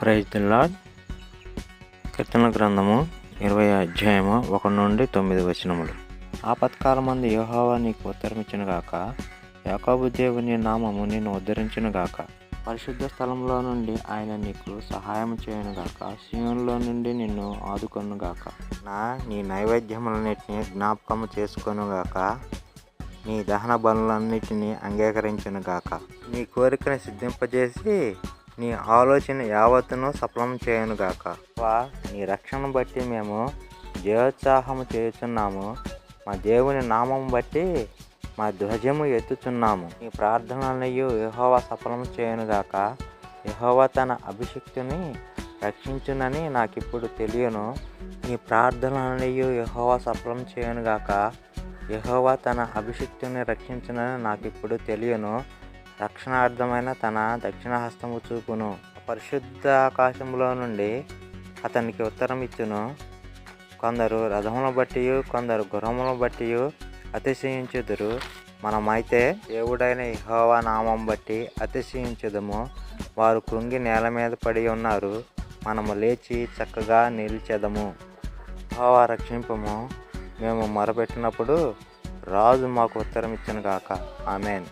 Praise the lord. కీర్తన గ్రంథము 20 అధ్యాయము 1 నుండి 9 వచనములు. ఆపత్కాలమందు యెహోవా నీకు ఉత్తరమిచ్చును గాక, యాకోబు దేవుని నామము నిన్ను ఉద్ధరించును గాక. పరిశుద్ధ స్థలంలో నుండి ఆయన నీకు సహాయం చేయును గాక, సీయోనులో నుండి నిన్ను ఆదుకొను గాక. నీ నైవేద్యములన్నిటినీ జ్ఞాపకము చేసుకొను గాక, నీ దహన బలులన్నిటినీ అంగీకరించును గాక. నీ కోరికను సిద్ధింపజేసి నీ ఆలోచన యావత్తును సఫలం చేయనుగాక. నీ రక్షణను బట్టి మేము జయోత్సాహము చేయుచున్నాము, మా దేవుని నామం బట్టి మా ధ్వజము ఎత్తుచున్నాము. నీ ప్రార్థనలయు యెహోవా సఫలం చేయనుగాక. యెహోవా తన అభిషిక్తుని రక్షించునని నాకిప్పుడు తెలియను. నీ ప్రార్థనలయు యెహోవా సఫలం చేయనుగాక. యెహోవా తన అభిషిక్తుని రక్షించునని నాకిప్పుడు తెలియను. రక్షణార్థమైన తన దక్షిణ హస్తము చూపును. పరిశుద్ధ ఆకాశంలో నుండి అతనికి ఉత్తరం ఇచ్చును. కొందరు రథములను బట్టి కొందరు గుర్రములను బట్టి అతిశయించుదురు. మనమైతే దేవుడైన యెహోవా నామం బట్టి అతిశయించుదము. వారు కృంగి నేల మీద పడి ఉన్నారు, మనము లేచి చక్కగా నిలిచెదము. యెహోవా రక్షింపుము, మేము మొరపెట్టినప్పుడు రాజు మాకు ఉత్తరం ఇచ్చును గాక. ఆమేన్.